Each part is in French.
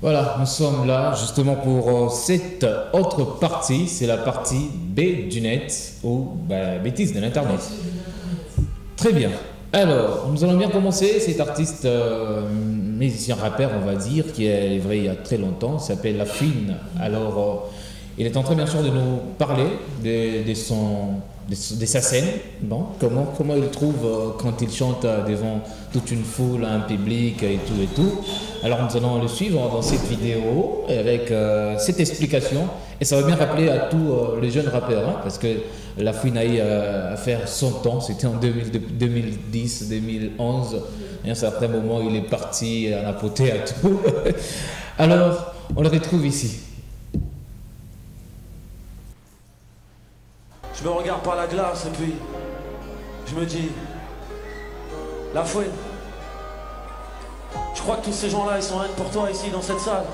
Voilà, nous sommes là justement pour cette autre partie, c'est la partie B du net ou bêtises de l'internet. Très bien. Alors, nous allons bien commencer. Cet artiste, musicien rappeur, on va dire, qui est vrai il y a très longtemps, il s'appelle La Fouine. Alors, il est en train bien sûr de nous parler de sa scène. Bon, comment il trouve quand il chante devant toute une foule, un public et tout. Alors nous allons le suivre dans cette vidéo avec cette explication et ça va bien rappeler à tous les jeunes rappeurs hein, parce que La Fouine a eu à faire 100 ans, c'était en 2010, 2011 et à un certain moment il est parti en apoté à tout. Alors on le retrouve ici. Je me regarde par la glace et puis je me dis, La Fouine, je crois que tous ces gens-là, ils sont rien que pour toi ici dans cette salle.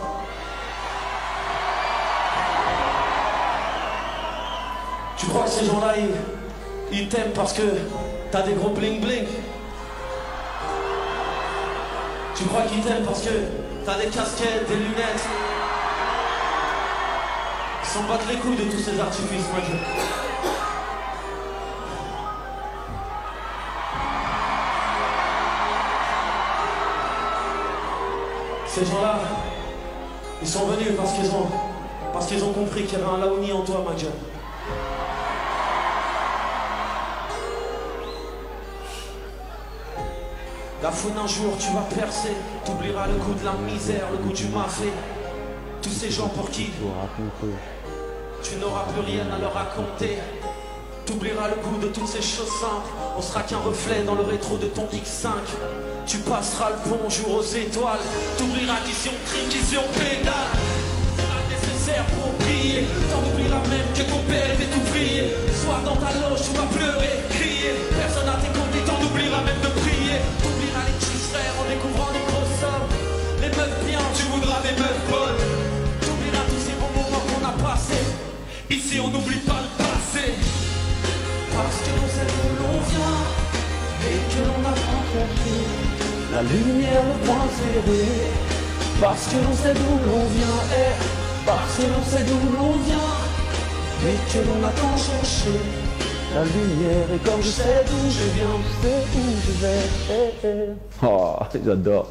Tu crois que ces gens-là, ils t'aiment parce que t'as des gros bling bling? Tu crois qu'ils t'aiment parce que t'as des casquettes, des lunettes? Ils s'en battent les couilles de tous ces artifices, moi je... Ces gens-là, ils sont venus parce qu'ils ont compris qu'il y avait un Laouni en toi, ma gueule. La Fouine, un jour, tu vas percer, t'oublieras le goût de la misère, le goût du mafé. Tous ces gens pour qui tu n'auras plus rien à leur raconter. T'oublieras le goût de toutes ces choses simples. On sera qu'un reflet dans le rétro de ton X5. Tu passeras le bonjour aux étoiles. T'oublieras qu'ils ont crime, qu'ils ont pédale. C'est pas nécessaire pour prier. T'en oublieras même que ton père était ouvrier. Sois dans ta loge, tu vas pleurer, crier. Personne n'a tes comptes, t'en oublieras même de prier. T'oublieras les petits frères en découvrant les grosses sommes. Les meufs bien, tu voudras des meufs bonnes. T'oublieras tous ces bons moments qu'on a passés. Ici on n'oublie pas le passé. Parce que l'on sait d'où l'on vient et que l'on apprend à chercher la lumière, le point serré. Parce que l'on sait d'où l'on vient et parce que l'on sait d'où l'on vient et que l'on attend chercher la lumière. Et comme je sais d'où je viens, je sais où je vais. Oh, j'adore.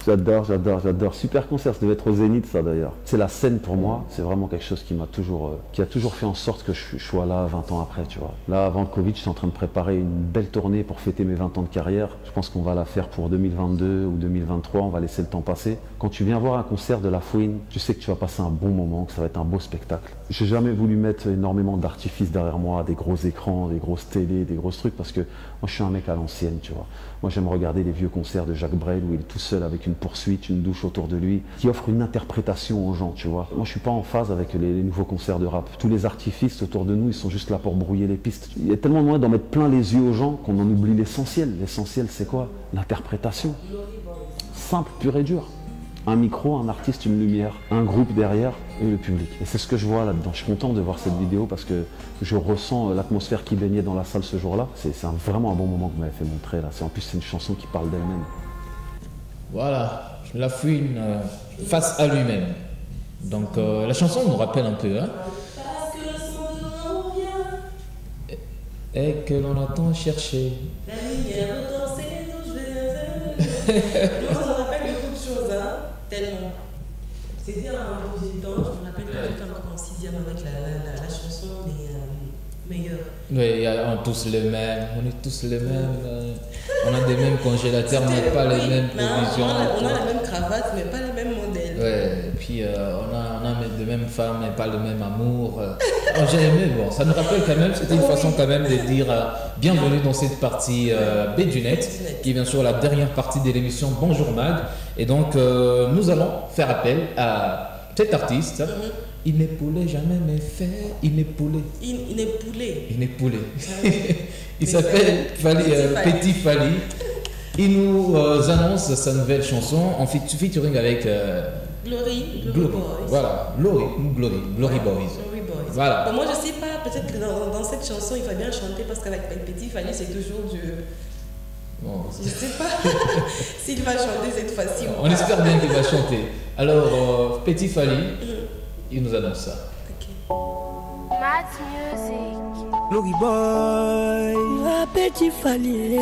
J'adore. Super concert, ça devait être au Zénith ça d'ailleurs. C'est la scène pour moi, c'est vraiment quelque chose qui a toujours fait en sorte que je sois là 20 ans après, tu vois. Là, avant le Covid, je suis en train de préparer une belle tournée pour fêter mes 20 ans de carrière. Je pense qu'on va la faire pour 2022 ou 2023, on va laisser le temps passer. Quand tu viens voir un concert de La Fouine, tu sais que tu vas passer un bon moment, que ça va être un beau spectacle. J'ai jamais voulu mettre énormément d'artifices derrière moi, des gros écrans, des grosses télés, des grosses trucs, parce que moi je suis un mec à l'ancienne, tu vois. Moi j'aime regarder les vieux concerts de Jacques Brel où il est tout seul avec une poursuite, une douche autour de lui, qui offre une interprétation aux gens, tu vois. Moi je suis pas en phase avec les nouveaux concerts de rap. Tous les artifices autour de nous, ils sont juste là pour brouiller les pistes. Il y a tellement de moyens d'en mettre plein les yeux aux gens qu'on en oublie l'essentiel. L'essentiel c'est quoi? L'interprétation. Simple, pur et dur. Un micro, un artiste, une lumière, un groupe derrière et le public. Et c'est ce que je vois là-dedans. Je suis content de voir cette vidéo parce que je ressens l'atmosphère qui baignait dans la salle ce jour-là. C'est vraiment un bon moment que vous m'avez fait montrer là. En plus, c'est une chanson qui parle d'elle-même. Voilà, La Fouine face à lui-même. Donc la chanson nous rappelle un peu, hein. Parce que le son de l'on vient Et que l'on attend chercher. la lumière danser d'où je viens. Moi, ça me rappelle beaucoup de choses, hein, tellement. C'est dire un compositeur, je me rappelle que j'étais encore en 6e avec la chanson des meilleurs. Oui, on est tous les mêmes, on a des mêmes congélateurs, mais pas les mêmes provisions. On a la même cravate, mais pas les mêmes modèles. Ouais, et puis on a de mêmes femmes, mais pas le même amour. J'ai aimé, bon, ça nous rappelle quand même, c'était une façon quand même de dire bienvenue dans cette partie B du net, qui est bien sûr la dernière partie de l'émission Bonjour Mag. Et donc nous allons faire appel à cet artiste. Il n'est poulet jamais mais fait, il n'est poulet. Il est poulet. Il n'est poulet. Il Mais s'appelle Petit Fally. Il nous annonce sa nouvelle chanson en featuring avec Glory Glory. Boys. Voilà, Glory Boys. Glory Boys. Voilà. Bon, moi, je sais pas, peut-être que dans cette chanson, il faut bien chanter parce qu'avec Petit Fally, c'est toujours Bon. Je ne sais pas s'il va chanter cette fois-ci. On espère bien qu'il va chanter. Alors, Petit Fally, il nous annonce ça. Mad Music. Logi boy, Petit Fally,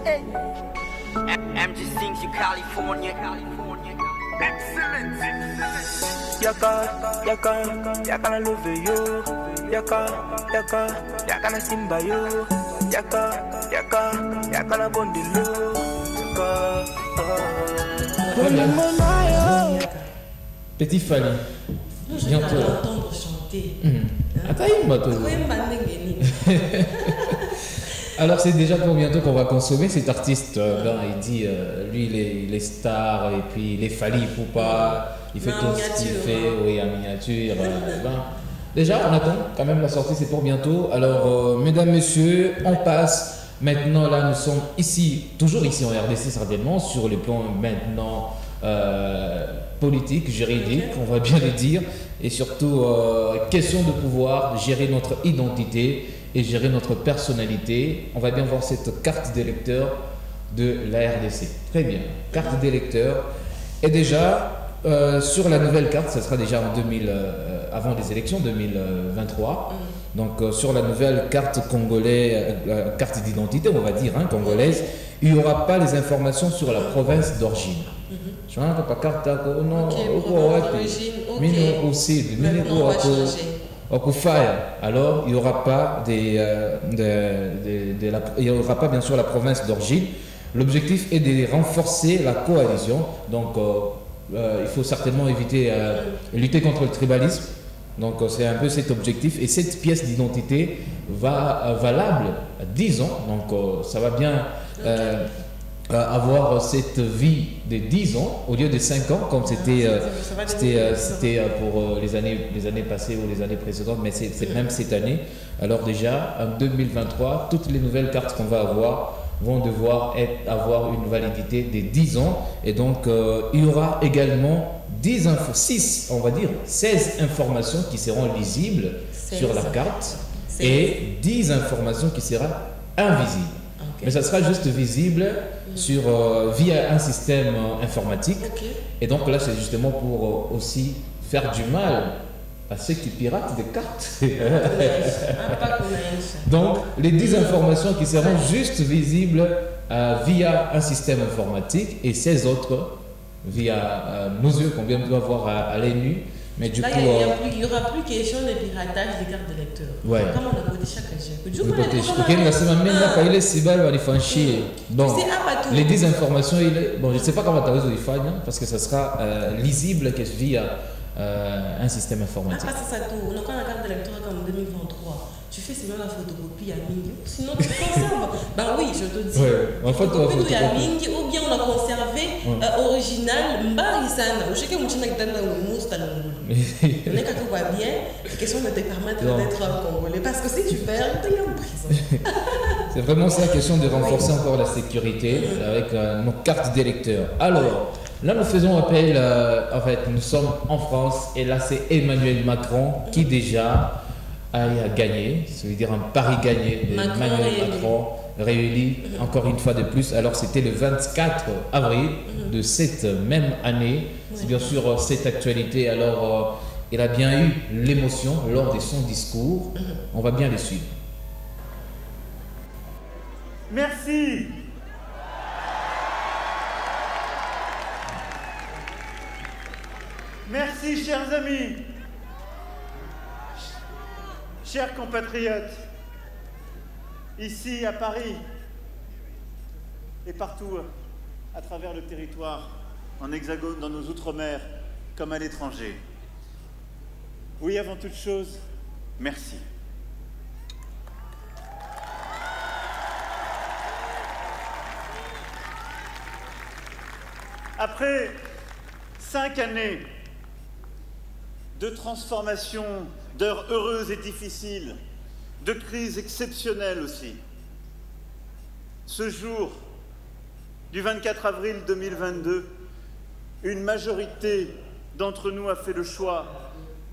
Hey. MG Sings in California. Excellent. Yaka na love yo, yaka na simba yo, yaka na bondilo, Petit Fally. Non, je vais pas l'entendre chanter. Alors c'est déjà pour bientôt qu'on va consommer cet artiste. Il dit, lui il est star et puis il est Fally Ipupa, il fait tout ce qu'il fait, oui, en miniature. Déjà on attend quand même la sortie, c'est pour bientôt. Alors mesdames, messieurs, on passe. Maintenant là nous sommes ici, toujours ici en RDC certainement, sur le plan maintenant politique, juridique, on va bien le dire, et surtout question de pouvoir gérer notre identité et gérer notre personnalité. On va bien voir cette carte d'électeur de la RDC. Très bien, carte d'électeur. Et déjà, sur la nouvelle carte, ça sera déjà en avant les élections 2023. Donc sur la nouvelle carte congolaise, carte d'identité, on va dire, congolaise, il n'y aura pas les informations sur la province d'origine. Je ne sais pas carte non, alors il n'y aura pas il y aura pas bien sûr la province d'origine. L'objectif est de renforcer la coalition. Donc il faut certainement éviter lutter contre le tribalisme. Donc c'est un peu cet objectif, et cette pièce d'identité va valable à 10 ans. Donc ça va bien avoir cette vie de 10 ans au lieu de 5 ans comme c'était pour les années passées ou les années précédentes, mais c'est même cette année. Alors déjà en 2023, toutes les nouvelles cartes qu'on va avoir vont devoir avoir une validité de 10 ans, et donc il y aura également 16 informations qui seront lisibles sur la carte et 10 informations qui seront invisibles. Mais ça sera juste visible via un système informatique. Et donc là, c'est justement pour aussi faire du mal à ceux qui piratent des cartes. Donc, les 10 informations qui seront juste visibles via un système informatique, et 16 autres via nos yeux qu'on vient de voir à l'œil nu. Mais du là, coup, il n'y aura plus question de piratage des cartes d'électeurs. Ouais. Comme on a voté chaque région. Donc, les 10 informations, bon, je ne sais pas comment tu as résolu parce que ça sera lisible via un système informatique. Après ça, on a quand la carte d'électeur comme en 2023. Tu fais seulement la photocopie à Mingi, sinon tu conserves. Ben oui, je te dis. Ouais, en fait, photocopie à Mingi, ou bien on a conservé original Mbarisana. Je sais que mon chien est dans le mousse, on est quand tout va bien, c'est question de te permettre d'être congolais. Parce que si tu perds, tu es en prison. C'est vraiment ça, question de renforcer encore la sécurité avec nos cartes d'électeurs. Alors, là, nous faisons appel, en fait, nous sommes en France, et là, c'est Emmanuel Macron qui déjà a gagné, ça veut dire un pari gagné d'Emmanuel Macron, réélu encore une fois de plus. Alors, c'était le 24 avril de cette même année. C'est bien sûr cette actualité. Alors, il a bien eu l'émotion lors de son discours. On va bien le suivre. Merci. Merci, chers amis, chers compatriotes, ici à Paris et partout à travers le territoire, en Hexagone, dans nos outre-mer, comme à l'étranger. Oui, avant toute chose, merci. Après 5 années de transformation, d'heures heureuses et difficiles, de crises exceptionnelles aussi, ce jour du 24 avril 2022, une majorité d'entre nous a fait le choix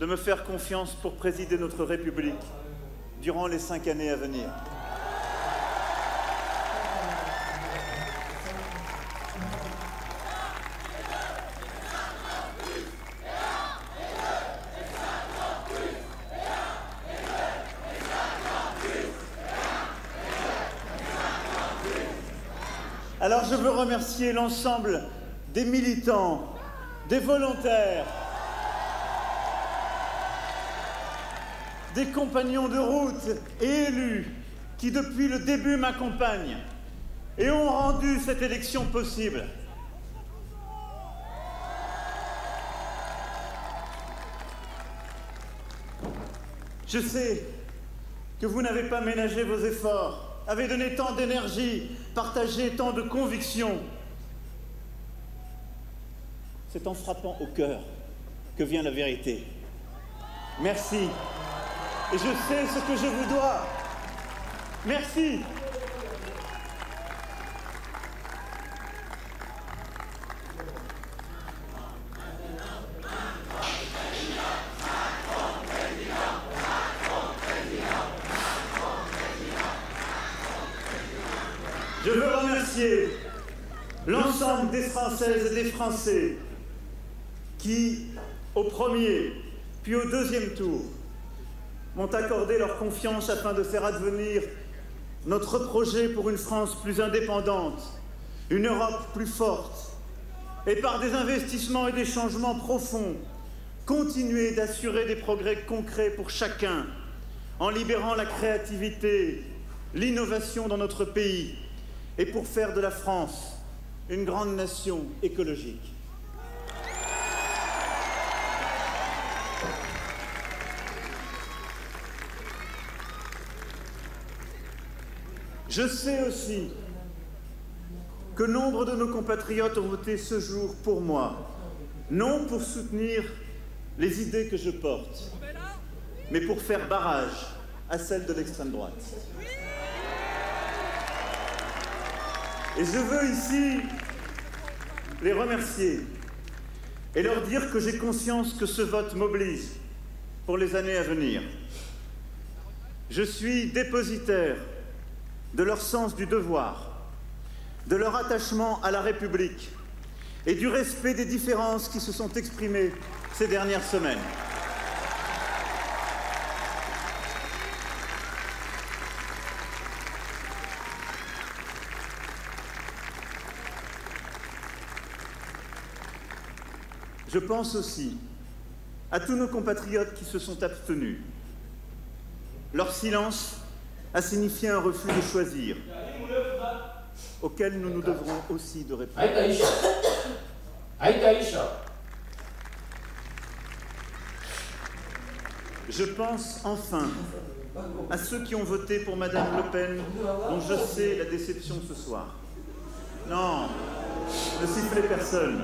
de me faire confiance pour présider notre République durant les 5 années à venir. Alors je veux remercier l'ensemble des militants, des volontaires, des compagnons de route et élus qui depuis le début m'accompagnent et ont rendu cette élection possible. Je sais que vous n'avez pas ménagé vos efforts, avez donné tant d'énergie, partagé tant de convictions. C'est en frappant au cœur que vient la vérité. Merci. Et je sais ce que je vous dois. Merci. Je veux remercier l'ensemble des Françaises et des Français qui, au premier puis au deuxième tour, m'ont accordé leur confiance afin de faire advenir notre projet pour une France plus indépendante, une Europe plus forte, et par des investissements et des changements profonds, continuer d'assurer des progrès concrets pour chacun, en libérant la créativité, l'innovation dans notre pays, et pour faire de la France une grande nation écologique. Je sais aussi que nombre de nos compatriotes ont voté ce jour pour moi, non pour soutenir les idées que je porte, mais pour faire barrage à celles de l'extrême droite. Et je veux ici les remercier et leur dire que j'ai conscience que ce vote m'oblige pour les années à venir. Je suis dépositaire de leur sens du devoir, de leur attachement à la République et du respect des différences qui se sont exprimées ces dernières semaines. Je pense aussi à tous nos compatriotes qui se sont abstenus. Leur silence a signifié un refus de choisir, auquel nous nous devrons aussi de répondre. Je pense enfin à ceux qui ont voté pour Madame Le Pen, dont je sais la déception ce soir. Non, ne sifflez personne.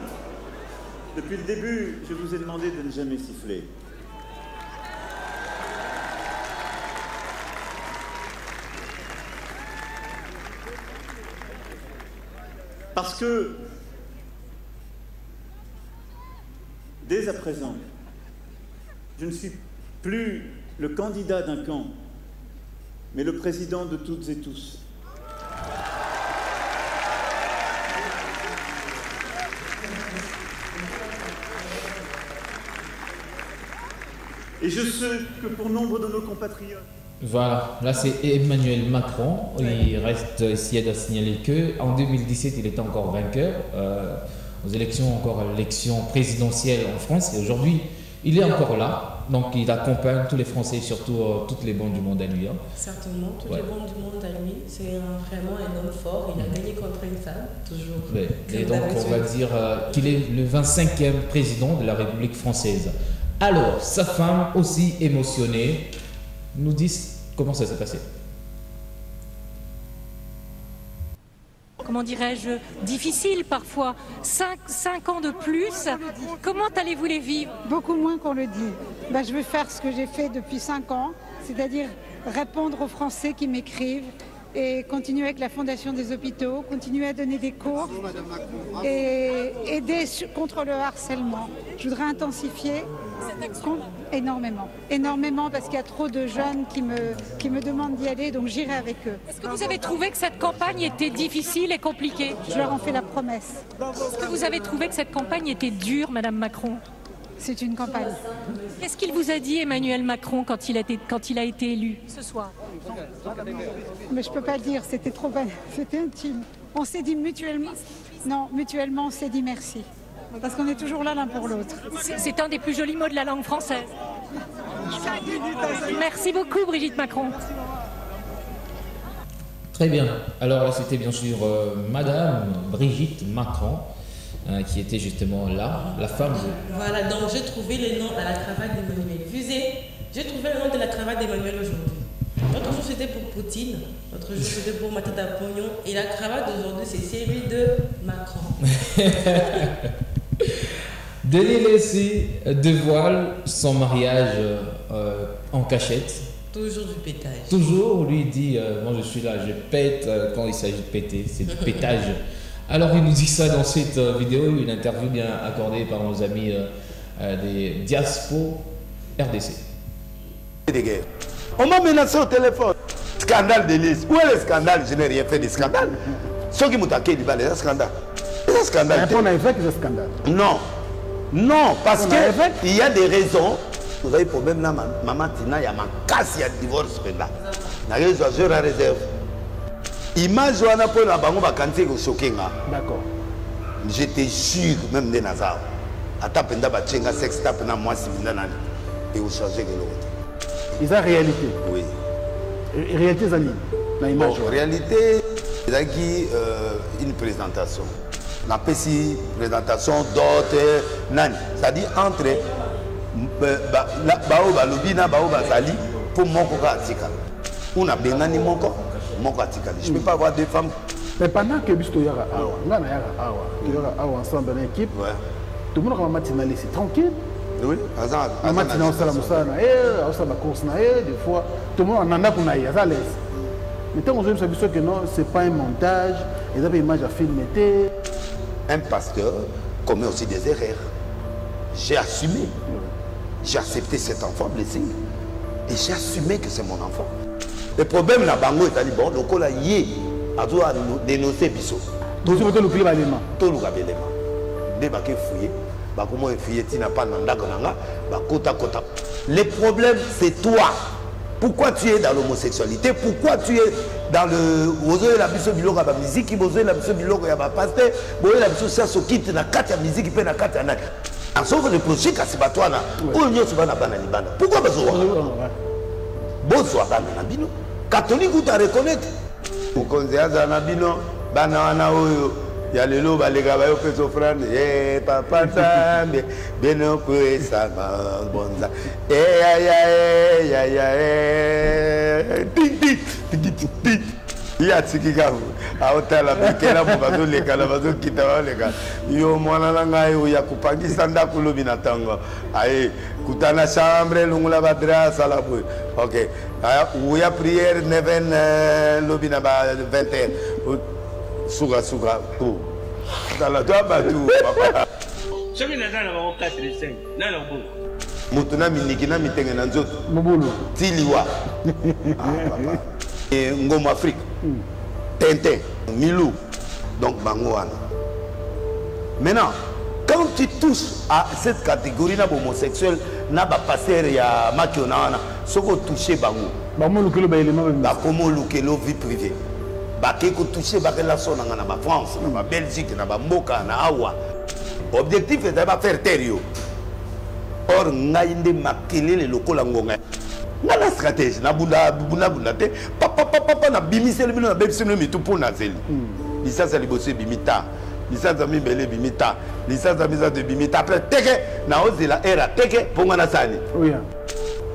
Depuis le début, je vous ai demandé de ne jamais siffler. Parce que, dès à présent, je ne suis plus le candidat d'un camp, mais le président de toutes et tous. Et je sais que pour nombre de nos compatriotes... Voilà, là c'est Emmanuel Macron. Il reste ici à signaler qu'en 2017, il était encore vainqueur aux élections, encore l'élection présidentielle en France. Et aujourd'hui, il est encore là. Donc il accompagne tous les Français, surtout toutes les bandes du monde à lui. Hein. Certainement, toutes les bandes du monde à lui. C'est vraiment un homme fort. Il a gagné contre une femme, toujours. Ouais. Et donc on va dire qu'il est le 25e président de la République française. Alors, sa femme, aussi émotionnée, nous dit comment ça s'est passé. Comment dirais-je, difficile parfois. 5 ans de plus, comment allez-vous les vivre? Beaucoup moins qu'on le dit. Je veux faire ce que j'ai fait depuis 5 ans, c'est-à-dire répondre aux Français qui m'écrivent et continuer avec la Fondation des hôpitaux, continuer à donner des cours et aider contre le harcèlement. Je voudrais intensifier énormément. Énormément parce qu'il y a trop de jeunes qui me demandent d'y aller, donc j'irai avec eux. Est-ce que vous avez trouvé que cette campagne était difficile et compliquée? Je leur en fais la promesse. Est-ce que vous avez trouvé que cette campagne était dure, Madame Macron? C'est une campagne. Qu'est-ce qu'il vous a dit, Emmanuel Macron, quand il a été élu ce soir? Mais je ne peux pas le dire, c'était trop... C'était intime. on s'est dit mutuellement, non, mutuellement, on s'est dit merci. Parce qu'on est toujours là l'un pour l'autre. C'est un des plus jolis mots de la langue française. Merci beaucoup, Brigitte Macron. Très bien. Alors là, c'était bien sûr Madame Brigitte Macron, qui était justement là, la femme de... Voilà, donc j'ai trouvé le nom à la cravate d'Emmanuel. J'ai trouvé le nom de la cravate d'Emmanuel aujourd'hui. L'autre jour c'était pour Poutine, l'autre jour c'était pour Matata Pognon, et la cravate d'aujourd'hui c'est celle de Macron. Denis Laissy dévoile son mariage en cachette. Toujours du pétage. Toujours, lui dit, moi je suis là, je pète quand il s'agit de péter, c'est du pétage. Alors il nous dit ça dans cette vidéo, une interview bien accordée par nos amis des Diaspo RDC. On m'a menacé au téléphone. Scandale de liste. Où est le scandale? Je n'ai rien fait de scandale. Ceux qui m'ont attaqué, ils disent scandale. C'est un scandale. On a fait que c'est scandale. Non. Non, parce qu'il y a des raisons. Vous avez problème là, maman Tina, il y a ma casse, il y a divorce là. Je la réserve. Image wana pour la bango ba kanti ko choquinga. D'accord. Je te jure même des nazar. Ata penda ba chenga sex tap na moi simina nani. Et vous changez que l'autre. Ils ont réalité. Oui. Réalité zani. La image. En réalité, il y a une présentation. La petite présentation d'autres nani. C'est-à-dire entre baoba lobina baoba zali pour mon coca atika. On a bengani mon coca. Je ne peux pas avoir deux femmes. Mais pendant que Bisto Yara Awa, ensemble dans l'équipe, tout le monde a matinale, c'est tranquille. Oui, la matinale, on s'est la course, des fois, tout le monde en a pour naïe, à l'aise. Mais tant qu'on a vu que non, ce n'est pas un montage, ils avaient une image à filmer. Un pasteur commet aussi des erreurs. J'ai assumé. J'ai accepté cet enfant blessé. Et j'ai assumé que c'est mon enfant. Le problème na bango est bon, donc on a yé à dénoncer biso. Donc tu veux le climat l'élément. Tout le gabelema. Débarquer fouiller. Bah comment fouiller tu n'as pas nanda konanga. Bah kota kota. Le problème c'est toi. Pourquoi tu es dans l'homosexualité? Pourquoi tu es dans le ozo la biso biloko ya musique, ozo la biso biloko ya pasteur, boye la biso ça sokite na kati ya musique pe na kati ya nani. En sauf le projet kasibatwana. O nyoso bana bana libana. Pourquoi bazowa? Bonsoir bana bino. Catholique ou ta reconnaître mokonzi aza na bino bana wana oyo ya lelo balega bayo pe sofrane papa nzambe beno kwesa bonza ya tikika aotala bikela mo bazoleka na bazokita baleka yo mwana na ngai oyo ya kupangisa ndako lobi na ntango aye kutana chambre lungula badrasa la boy ok ouya prière neven lobi na ba 21 suga suga ko tala to batu papa soki naza na bango 4 de 5 na longo mutu na miniki na mitenge na nzoto mobulu tiliwa papa ngoma Afrique Tintin Milou donc bango wana. Maintenant quand tu touches à cette catégorie homosexuelle na ba passer ya makiona wana soko toucher bango bamo lukelo ba élément ba komo lukelo vie privée ba ke ko toucher ba ke la sona na ba France na ba Belgique na ba mboka na awa objectif est de faire terre or ngai nde makelele lokola ngonga na la stratégie na bunda te papa na bimiseli bino na bebisino mitu pour na zeli licence liboso bimita licence mi bele bimita licence mise de bimita après teke na ozela era teke ponga na sali oui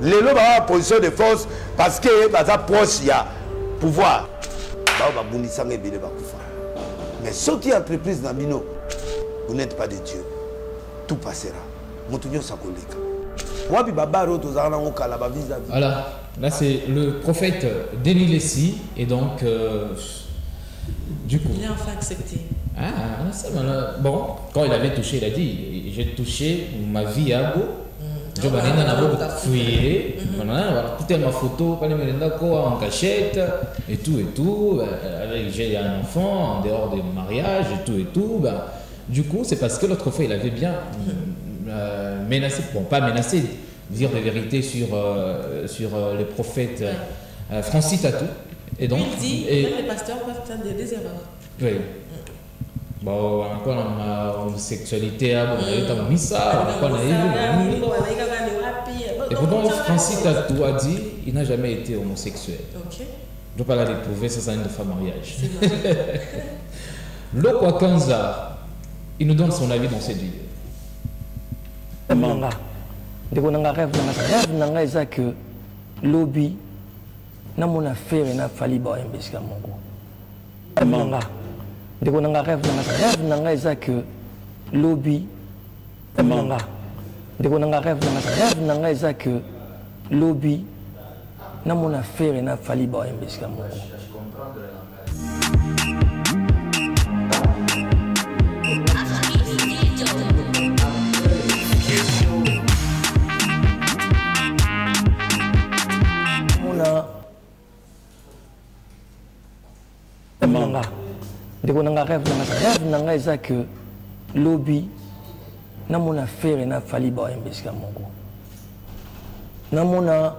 lelo ba position de force parce que baza proche ya pouvoir ba bundisa ngebele ba kufa mais sorti entreprise na bino vous n'êtes pas de Dieu tout passera mutunyo sakoleka. Voilà, là c'est le prophète Denis Laissy et donc du coup. Il a enfin accepté. Ah, ça bon, quand il avait touché, il a dit j'ai touché ma vie à go. Je vais aller fouiller, voilà, écouter ma photo, pas en cachette et tout. J'ai un enfant en dehors du mariage et tout. Du coup, c'est parce que l'autre fois il avait bien. Menacé, bon pas menacé, dire la vérité sur le prophète Francis Tatou, Et donc, il dit que même les pasteurs peuvent faire des erreurs. Oui. Bon, encore la homosexualité, on a mis ça, on a vu. Et pourtant, Francis Tatou a dit il n'a jamais été homosexuel. Ok. Je ne peux pas la découvrir, ça une de fin mariage. Lokwa Kanza, il nous donne son avis dans cette vidéo. Manga. Ndeko nanga rêve nanga eza que lobby na mon affaire na fali ba embesika mongo. Manga. Ndeko nanga rêve nanga eza que lobby manga. Ndeko nanga rêve nanga eza que lobby na mon affaire na fali ba embesika mongo. Manga. Ndeko nanga rêve nanga eza que lobby na mon affaire na fali ba embesika mongo. Na mona.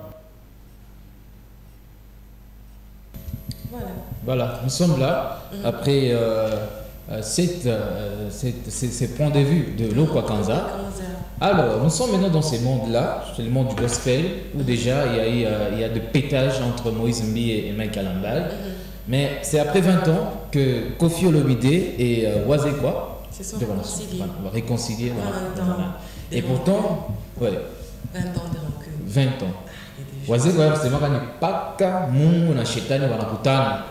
Voilà, nous sommes là après ces points de vue de Lokwa Kanza. Alors, nous sommes maintenant dans ce monde-là, c'est le monde du gospel, où déjà il y a de pétage entre Moïse Mbi et Mike Alambal. Mais c'est après 20 ans que Kofi Olomide et Wazé quoi on va réconcilier. Et pourtant, ouais, 20 ans de recul. 20 ans. Wazé quoi, c'est marrant, pas qu'à Mungu na Shetani wanakutana.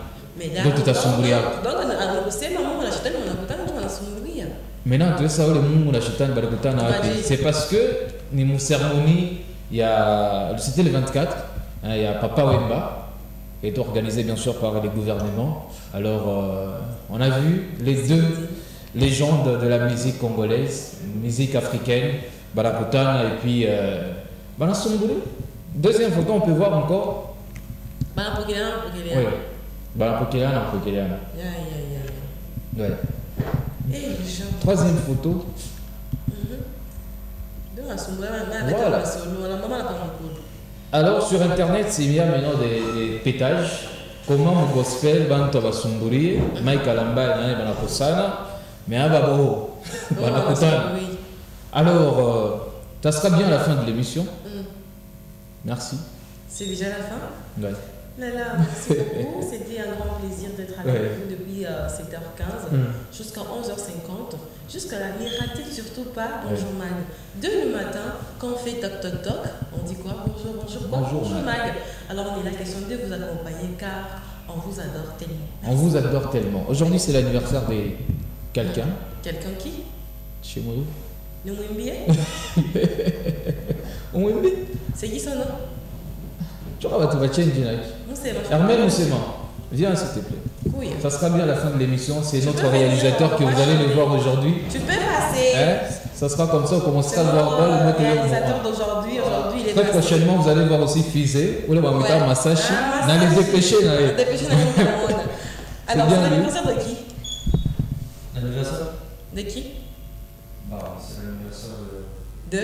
Donc tutasumbulia. Donc anasema Mungu na Shetani wanakutana, ndio wanasumbulia. Maintenant, tu sais, le Mungu na Shetani wanakutana wapi? C'est parce que ni mu cérémonie, c'était le 24, il y a Papa Wemba qui est organisé bien sûr par les gouvernements. Alors, on a vu les deux légendes de la musique congolaise, musique africaine, Barakutana et puis Banasumbulu. Deuxième photo, on peut voir encore. Banapokelana. Oui, Banapokelana. Ouais. Troisième photo. Voilà. Alors sur internet, il y a maintenant des pétages. Comment mon gospel, Banto Basumburi, Mike Alamba, Banakosana, mais Ababo, Banakosana. Alors, ça sera bien à la fin de l'émission. Merci. C'est déjà la fin? Ouais. Lala, merci beaucoup. C'était un grand plaisir d'être avec vous depuis 7h15 jusqu'à 11h50. Jusqu'à la ne ratez surtout pas Bonjour Mag. Dès le matin, quand on fait toc toc toc, on dit quoi? Bonjour Mag. Alors on est là question de vous accompagner car on vous adore tellement. On vous adore tellement. Aujourd'hui c'est l'anniversaire de quelqu'un. Quelqu'un qui? Chez moi. Nous Mwimbi. Mwimbi. C'est qui son nom? Tu vas te change. Hermel Moussema, viens s'il te plaît. Oui. Ça sera bien à la fin de l'émission. C'est notre réalisateur que vous allez le voir aujourd'hui. Tu peux passer. Ça sera comme ça, on commencera à voir le réalisateur d'aujourd'hui. Aujourd'hui, il est très prochainement, vous allez voir aussi Fizé. Ou le Mamita Masashi. Dans les dépêchés. Alors, c'est l'anniversaire de qui? L'anniversaire de qui? C'est l'anniversaire de.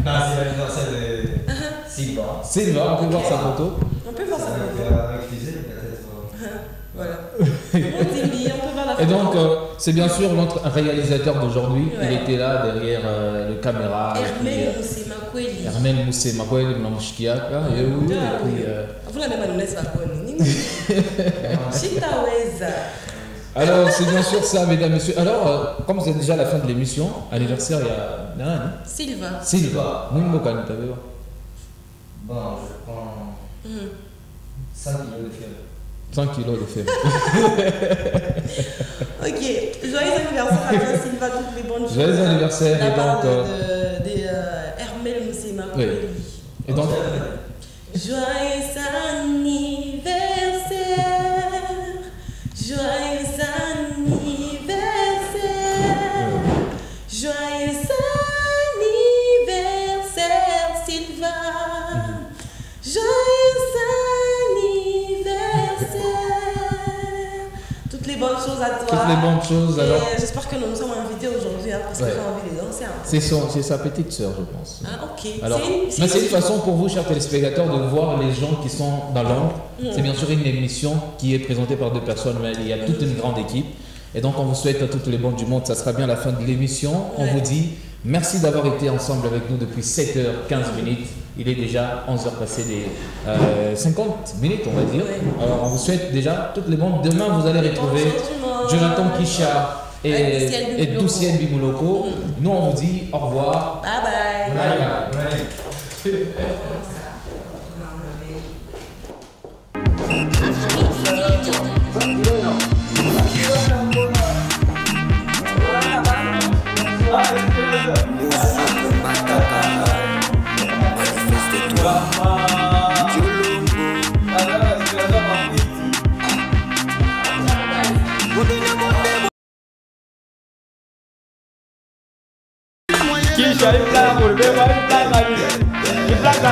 Non, c'est l'anniversaire de Silva. Silva, on peut voir sa photo. On peut voir sa photo. Avec Fizé, peut-être. Voilà. On peut voir la photo. Et donc, c'est bien sûr notre réalisateur d'aujourd'hui. Il était là derrière le caméra. Hermel Moussema Kweli, Mnamushikiaka. Vous l'avez même laissé à Chitaweza. Alors, c'est bien sûr ça, mesdames, messieurs. Alors, comme c'est déjà la fin de l'émission, anniversaire, il y a. Silva. Mouimbo Kanita, tu vois. Bon, je prends 5 kilos de fèvre. 100 kilos de fèvre. Ok, joyeux anniversaire à toi, Silva, toutes les bonnes choses. Joyeux anniversaire, et donc. Hermel Moussema. Oui. Et donc. Joyeux anniversaire. Joyeux anniversaire. Joyeux anniversaire, Silva. Joyeux anniversaire. Toutes les bonnes choses choses à toi. Toutes les bonnes choses. Alors... J'espère que nous sommes invités aujourd'hui parce que j'ai envie de danser. C'est sa petite sœur, je pense. Ah, ok. Alors, c'est une façon pour vous, chers téléspectateurs, de voir les gens qui sont dans l'ombre. C'est bien sûr une émission qui est présentée par 2 personnes, mais il y a toute une grande équipe. Et donc, on vous souhaite à toutes les bonnes du monde. Ça sera bien la fin de l'émission. On vous dit merci d'avoir été ensemble avec nous depuis 7h15. Il est déjà 11h passé des 50 minutes, on va dire. Alors, on vous souhaite déjà toutes les bonnes. Demain, vous allez retrouver Jonathan Kisha et Doucienne Bimouloko. Nous, on vous dit au revoir. Bye bye. Kisha, il plaque, il plaque,